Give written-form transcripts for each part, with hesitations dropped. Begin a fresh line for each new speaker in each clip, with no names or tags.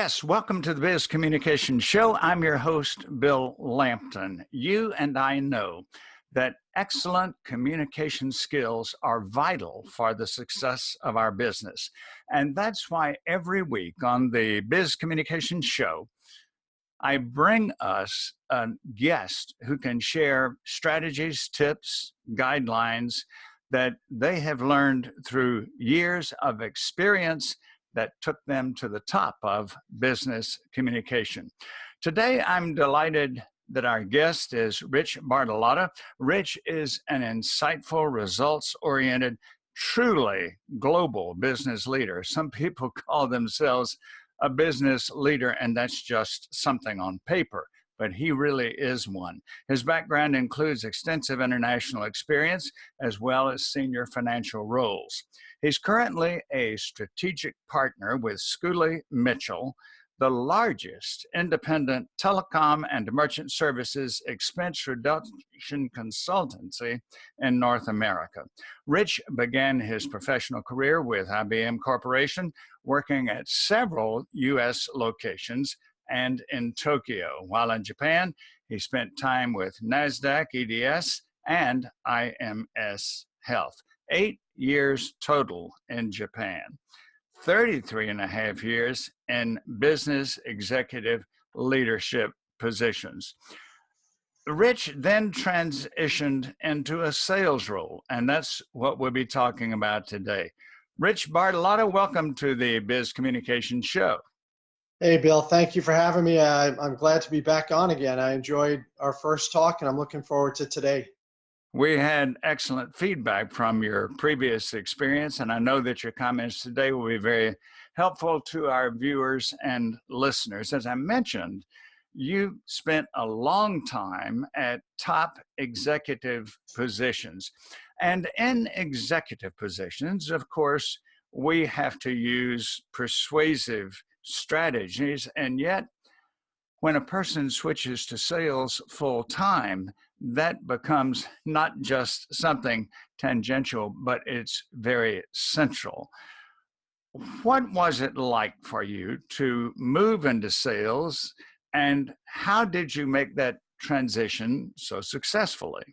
Yes, welcome to the Biz Communication Show. I'm your host, Bill Lampton. You and I know that excellent communication skills are vital for the success of our business. And that's why every week on the Biz Communication Show, I bring us a guest who can share strategies, tips, guidelines that they have learned through years of experience that took them to the top of business communication. Today, I'm delighted that our guest is Rich Bartolotta. Rich is an insightful, results-oriented, truly global business leader. Some people call themselves a business leader, and that's just something on paper, but he really is one. His background includes extensive international experience as well as senior financial roles. He's currently a strategic partner with Schooley Mitchell, the largest independent telecom and merchant services expense reduction consultancy in North America. Rich began his professional career with IBM Corporation, working at several U.S. locations and in Tokyo. While in Japan, he spent time with NASDAQ, EDS, and IMS Health. 8 years total in Japan. 33 and a half years in business executive leadership positions. Rich then transitioned into a sales role, and that's what we'll be talking about today. Rich Bartolotta, welcome to the Biz Communication Show.
Hey, Bill, thank you for having me. I'm glad to be back on again. I enjoyed our first talk, and I'm looking forward to today.
We had excellent feedback from your previous experience, and I know that your comments today will be very helpful to our viewers and listeners. As I mentioned, you spent a long time at top executive positions. And in executive positions, of course, we have to use persuasive strategies, and yet when a person switches to sales full time, that becomes not just something tangential, but it's very central. What was it like for you to move into sales, and how did you make that transition so successfully?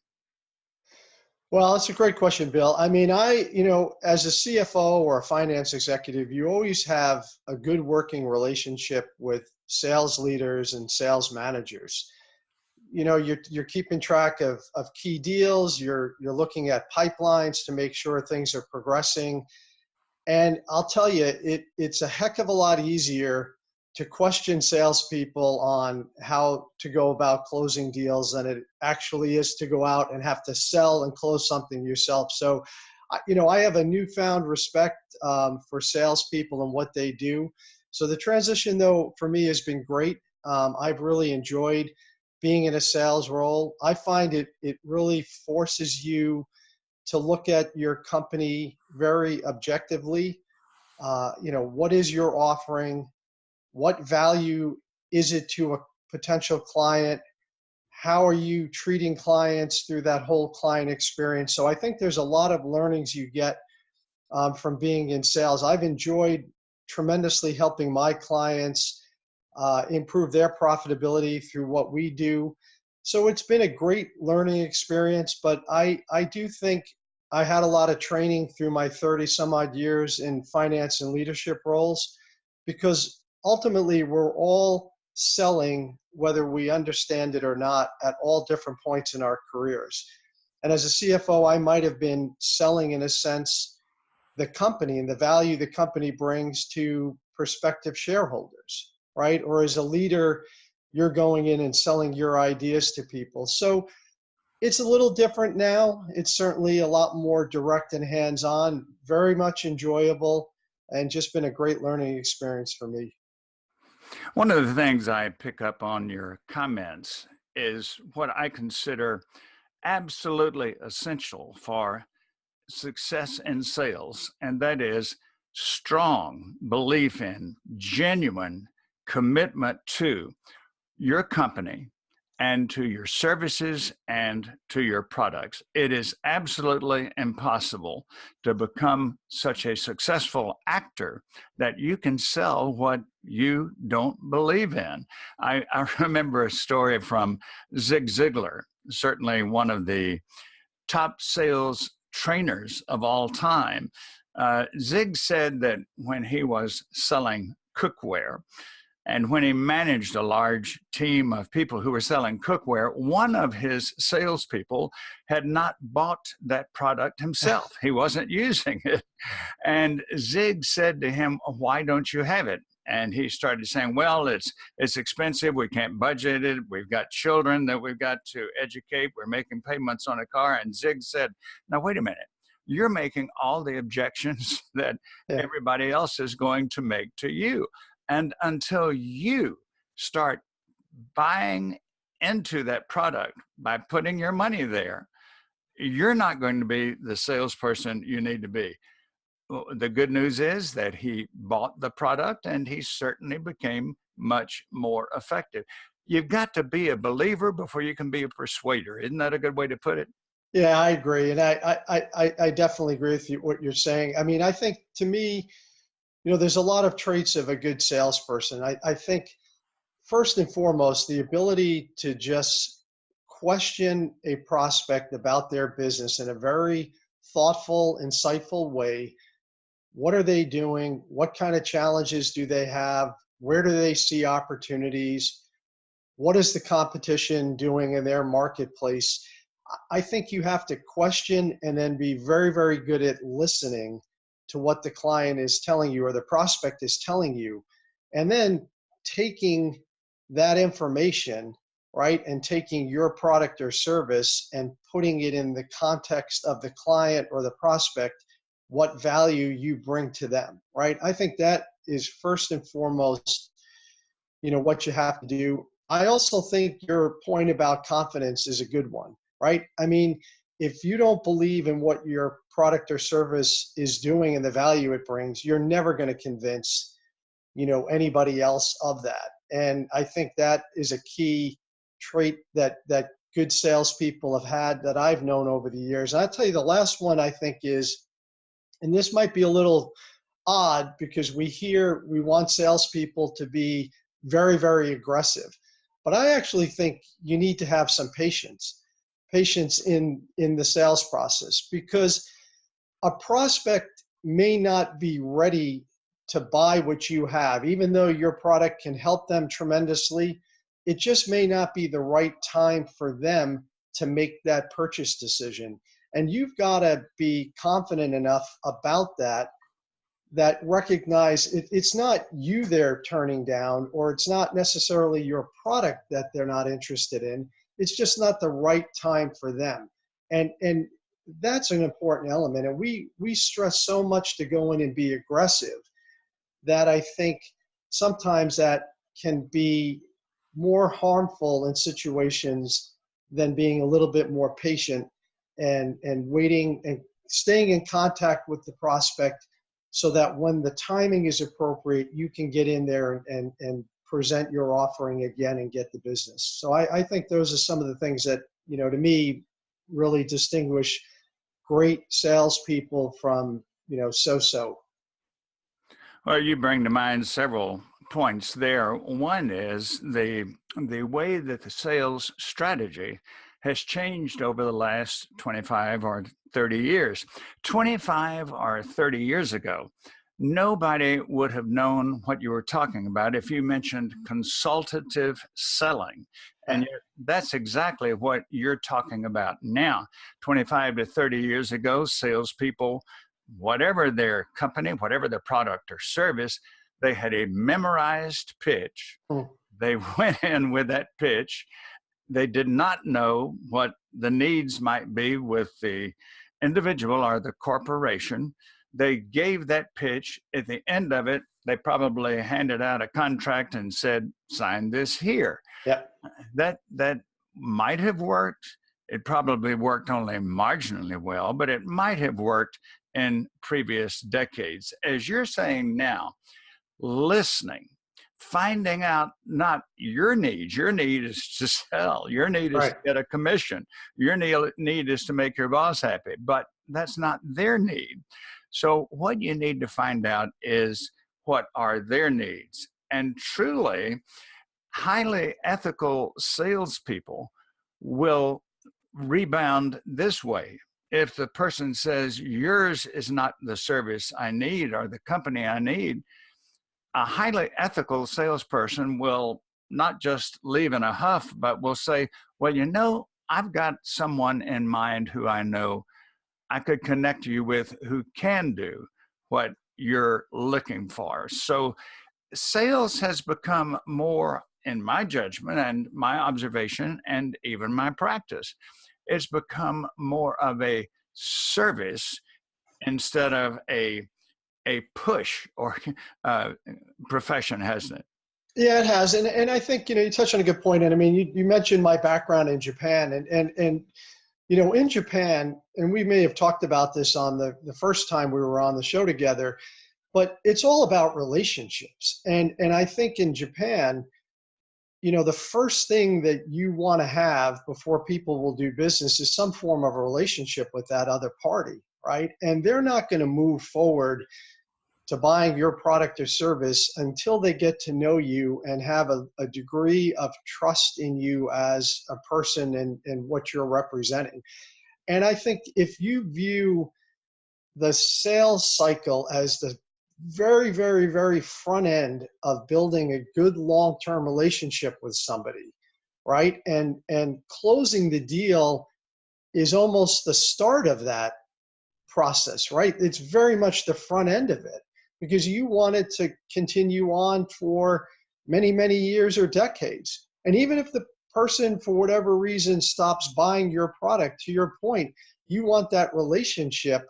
Well, that's a great question, Bill. I mean, as a CFO or a finance executive, you always have a good working relationship with sales leaders and sales managers. You're keeping track of key deals. You're looking at pipelines to make sure things are progressing. And I'll tell you, it's a heck of a lot easier to question salespeople on how to go about closing deals than it actually is to go out and have to sell and close something yourself. So, I have a newfound respect for salespeople and what they do. So the transition, though, for me has been great. I've really enjoyed being in a sales role. I find it really forces you to look at your company very objectively. What is your offering? What value is it to a potential client? How are you treating clients through that whole client experience? So I think there's a lot of learnings you get from being in sales. I've enjoyed tremendously helping my clients improve their profitability through what we do. So it's been a great learning experience, but I do think I had a lot of training through my 30 some odd years in finance and leadership roles, because ultimately we're all selling, whether we understand it or not, at all different points in our careers. And as a CFO, I might have been selling, in a sense, the company and the value the company brings to prospective shareholders, right? Or as a leader, you're going in and selling your ideas to people. So it's a little different now. It's certainly a lot more direct and hands-on, very much enjoyable, and just been a great learning experience for me.
One of the things I pick up on your comments is what I consider absolutely essential for success in sales, and that is strong belief in, genuine commitment to your company and to your services and to your products. It is absolutely impossible to become such a successful actor that you can sell what you don't believe in. I remember a story from Zig Ziglar, certainly one of the top sales trainers of all time. Zig said that when he was selling cookware, and when he managed a large team of people who were selling cookware, one of his salespeople had not bought that product himself. He wasn't using it. And Zig said to him, "Why don't you have it?" And he started saying, "Well, it's expensive. We can't budget it. We've got children that we've got to educate. We're making payments on a car." And Zig said, "Now, wait a minute. You're making all the objections that
Yeah.
everybody else is going to make to you. And until you start buying into that product by putting your money there, you're not going to be the salesperson you need to be." Well, the good news is that he bought the product and he certainly became much more effective. You've got to be a believer before you can be a persuader. Isn't that a good way to put it?
Yeah, I agree. And I definitely agree with you, what you're saying. I mean, I think to me, there's a lot of traits of a good salesperson. I think first and foremost, the ability to just question a prospect about their business in a very thoughtful, insightful way. What are they doing? What kind of challenges do they have? Where do they see opportunities? What is the competition doing in their marketplace? I think you have to question and then be very, very good at listening to what the client is telling you or the prospect is telling you, and then taking that information, right, and taking your product or service and putting it in the context of the client or the prospect, what value you bring to them, right? I think that is first and foremost, what you have to do. I also think your point about confidence is a good one, right? I mean, if you don't believe in what your product or service is doing and the value it brings, you're never going to convince, anybody else of that. And I think that is a key trait that good salespeople have had that I've known over the years. And I'll tell you, the last one I think is, and this might be a little odd because we want salespeople to be very, very aggressive. But I actually think you need to have some patience in the sales process, because a prospect may not be ready to buy what you have, even though your product can help them tremendously. It just may not be the right time for them to make that purchase decision. And you've got to be confident enough about that recognize it's not you they're turning down, or it's not necessarily your product that they're not interested in. It's just not the right time for them. And that's an important element. And we stress so much to go in and be aggressive that I think sometimes that can be more harmful in situations than being a little bit more patient and waiting and staying in contact with the prospect, so that when the timing is appropriate, you can get in there and present your offering again and get the business. So I think those are some of the things that, to me, really distinguish great salespeople from, so-so.
Well, you bring to mind several points there. One is the way that the sales strategy has changed over the last 25 or 30 years. 25 or 30 years ago, nobody would have known what you were talking about if you mentioned consultative selling. And yet that's exactly what you're talking about now. 25 to 30 years ago, salespeople, whatever their company, whatever their product or service, they had a memorized pitch. They went in with that pitch. They did not know what the needs might be with the individual or the corporation. They gave that pitch. At the end of it, they probably handed out a contract and said, "Sign this here."
Yeah.
That might have worked. It probably worked only marginally well, but it might have worked in previous decades. As you're saying now, listening finding out not your needs. Your need is to sell. Your need is to
Right.
get a commission. Your need is to make your boss happy, but that's not their need. So what you need to find out is what are their needs. And truly, highly ethical salespeople will rebound this way. If the person says yours is not the service I need or the company I need, a highly ethical salesperson will not just leave in a huff, but will say, well, you know, I've got someone in mind who I know I could connect you with who can do what you're looking for. So sales has become more, in my judgment and my observation and even my practice, it's become more of a service instead of a push or profession, hasn't it?
Yeah, it has. And I think, you touched on a good point. And I mean, you mentioned my background in Japan and in Japan, and we may have talked about this on the first time we were on the show together, but it's all about relationships. And I think in Japan, the first thing that you want to have before people will do business is some form of a relationship with that other party, right? And they're not going to move forward to buying your product or service until they get to know you and have a degree of trust in you as a person and what you're representing. And I think if you view the sales cycle as the very, very, very front end of building a good long-term relationship with somebody, right? And closing the deal is almost the start of that process, right? It's very much the front end of it because you want it to continue on for many, many years or decades. And even if the person, for whatever reason, stops buying your product, to your point, you want that relationship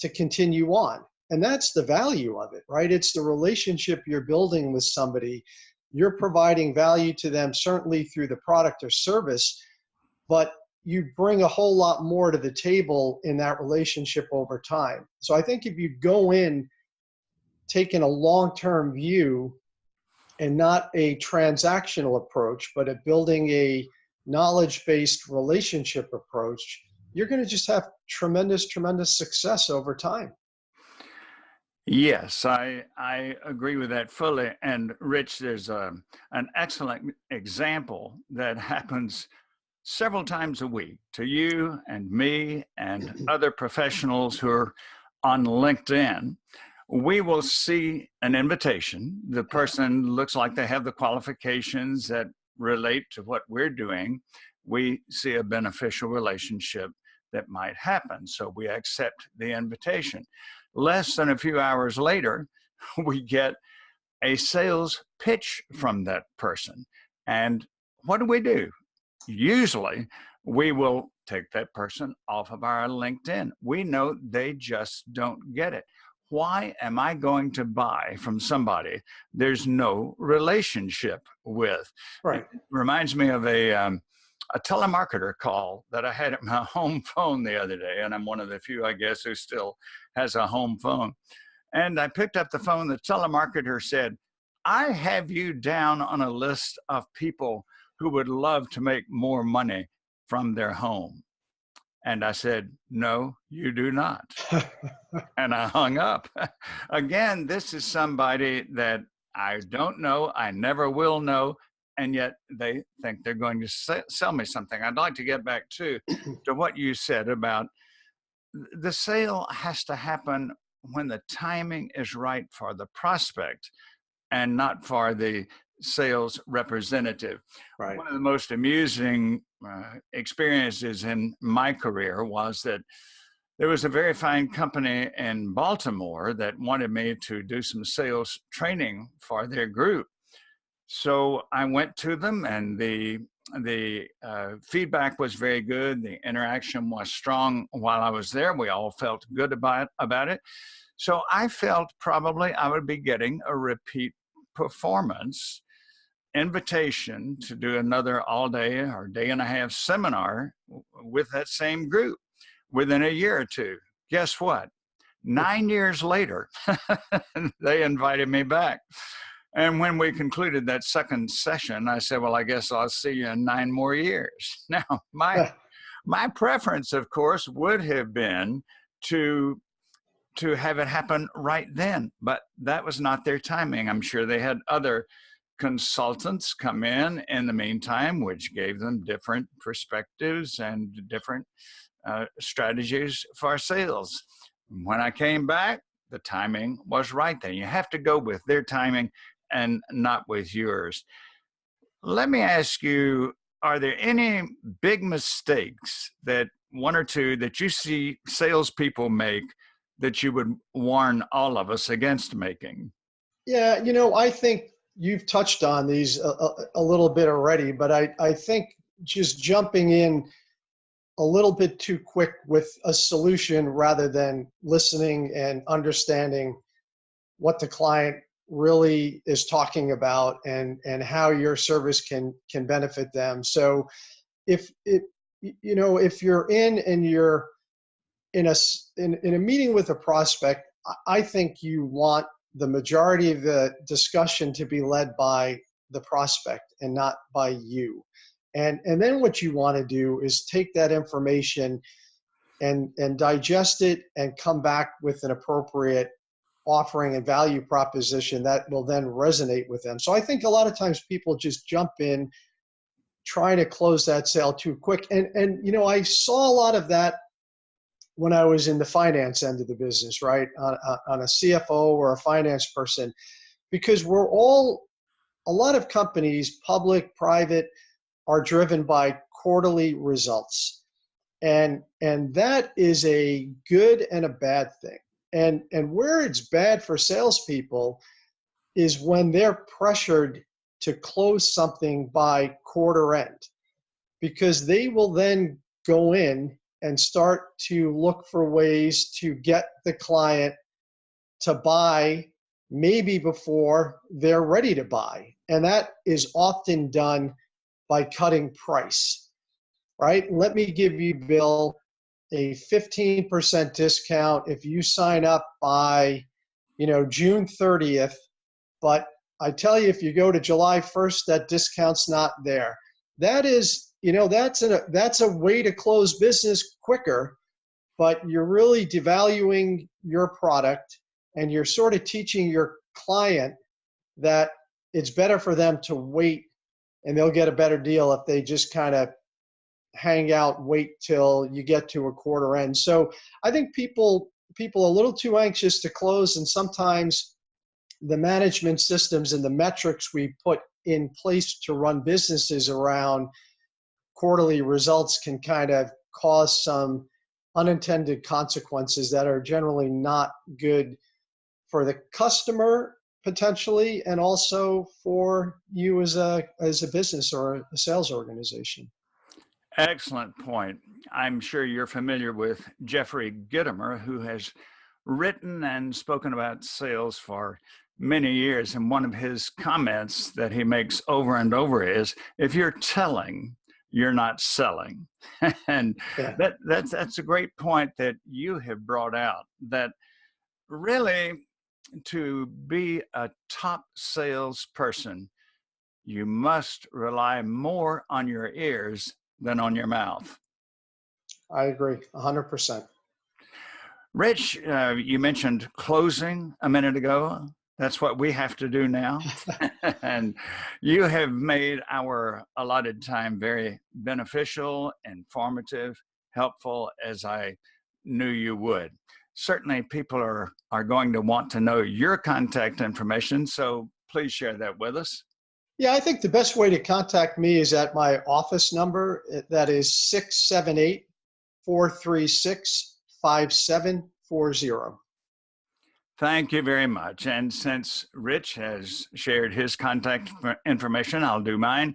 to continue on. And that's the value of it, right? It's the relationship you're building with somebody. You're providing value to them, certainly through the product or service, but you bring a whole lot more to the table in that relationship over time. So I think if you go in taking a long-term view and not a transactional approach, but a building a knowledge-based relationship approach, you're going to just have tremendous, tremendous success over time.
Yes, I agree with that fully. And Rich, there's an excellent example that happens several times a week to you and me and other professionals who are on LinkedIn. We will see an invitation. The person looks like they have the qualifications that relate to what we're doing. We see a beneficial relationship that might happen. So we accept the invitation. Less than a few hours later, we get a sales pitch from that person. And what do? Usually, we will take that person off of our LinkedIn. We know they just don't get it. Why am I going to buy from somebody there's no relationship with?
Right.
It reminds me of a telemarketer call that I had at my home phone the other day, and I'm one of the few, I guess, who still has a home phone. And I picked up the phone. The telemarketer said, I have you down on a list of people who would love to make more money from their home. And I said, no, you do not. And I hung up. Again, this is somebody that I don't know, I never will know, and yet they think they're going to sell me something. I'd like to get back to what you said about the sale has to happen when the timing is right for the prospect and not for the sales representative.
Right.
One of the most amusing experiences in my career was that there was a very fine company in Baltimore that wanted me to do some sales training for their group. So I went to them, and the feedback was very good. The interaction was strong while I was there. We all felt good about it. So I felt probably I would be getting a repeat performance invitation to do another all day or day and a half seminar with that same group within a year or two. Guess what? 9 years later, they invited me back. And when we concluded that second session, I said, well, I guess I'll see you in 9 more years. Now, my preference, of course, would have been to have it happen right then, but that was not their timing. I'm sure they had other consultants come in the meantime, which gave them different perspectives and different strategies for sales. When I came back, the timing was right then. You have to go with their timing and not with yours. Let me ask you, are there any big mistakes, that one or two, that you see salespeople make that you would warn all of us against making?
Yeah, I think you've touched on these a little bit already, but I think just jumping in a little bit too quick with a solution rather than listening and understanding what the client really is talking about and how your service can benefit them. So if if you're you're in a meeting with a prospect, I think you want the majority of the discussion to be led by the prospect and not by you. And then what you want to do is take that information and digest it and come back with an appropriate offering and value proposition that will then resonate with them. So I think a lot of times people just jump in trying to close that sale too quick. And I saw a lot of that when I was in the finance end of the business, right? On a CFO or a finance person, because a lot of companies, public, private, are driven by quarterly results. And that is a good and a bad thing. And where it's bad for salespeople is when they're pressured to close something by quarter end, because they will then go in and start to look for ways to get the client to buy maybe before they're ready to buy. And that is often done by cutting price, right? Let me give you, Bill, a 15% discount if you sign up by, June 30th. But I tell you, if you go to July 1st, that discount's not there. That is, that's a way to close business quicker, but you're really devaluing your product, and you're sort of teaching your client that it's better for them to wait, and they'll get a better deal if they just kind of hang out, wait till you get to a quarter end. So I think people are a little too anxious to close, and sometimes the management systems and the metrics we put in place to run businesses around quarterly results can kind of cause some unintended consequences that are generally not good for the customer potentially, and also for you as a business or a sales organization.
Excellent point. I'm sure you're familiar with Jeffrey Gitomer, who has written and spoken about sales for many years. And one of his comments that he makes over and over is, if you're telling, you're not selling. And
Yeah.
that's a great point that you have brought out, that really, to be a top salesperson, you must rely more on your ears than on your mouth.
I agree 100%.
Rich, you mentioned closing a minute ago. That's what we have to do now. And you have made our allotted time very beneficial, informative, helpful, as I knew you would. Certainly people are going to want to know your contact information, so please share that with us.
Yeah, I think the best way to contact me is at my office number. That is 678-436-5740.
Thank you very much. And since Rich has shared his contact information, I'll do mine.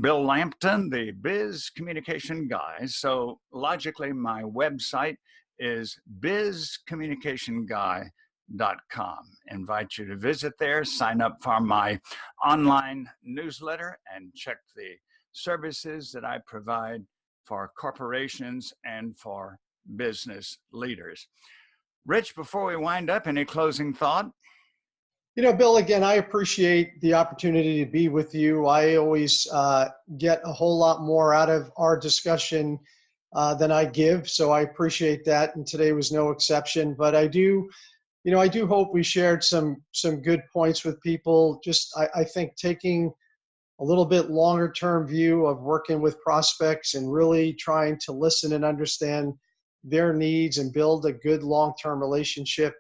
Bill Lampton, the Biz Communication Guy. So logically, my website is bizcommunicationguy.com. Invite you to visit there, sign up for my online newsletter, and check the services that I provide for corporations and for business leaders. Rich, before we wind up, any closing thought?
Bill, again, I appreciate the opportunity to be with you. I always get a whole lot more out of our discussion than I give, so I appreciate that, and today was no exception. But I do hope we shared some good points with people. Just, I think taking a little bit longer term view of working with prospects and really trying to listen and understand their needs and build a good long-term relationship,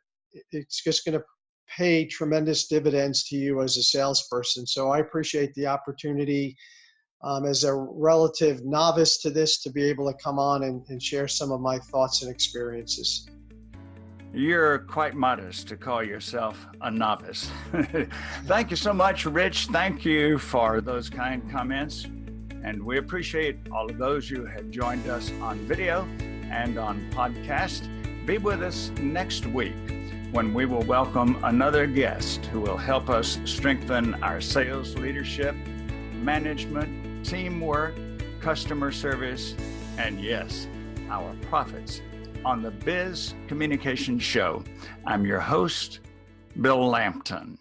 it's just going to pay tremendous dividends to you as a salesperson. So I appreciate the opportunity as a relative novice to this to be able to come on and share some of my thoughts and experiences.
You're quite modest to call yourself a novice. Thank you so much, Rich. Thank you for those kind comments. And we appreciate all of those who have joined us on video and on podcast. Be with us next week when we will welcome another guest who will help us strengthen our sales leadership, management, teamwork, customer service, and yes, our profits on the Biz Communication Show. I'm your host, Bill Lampton.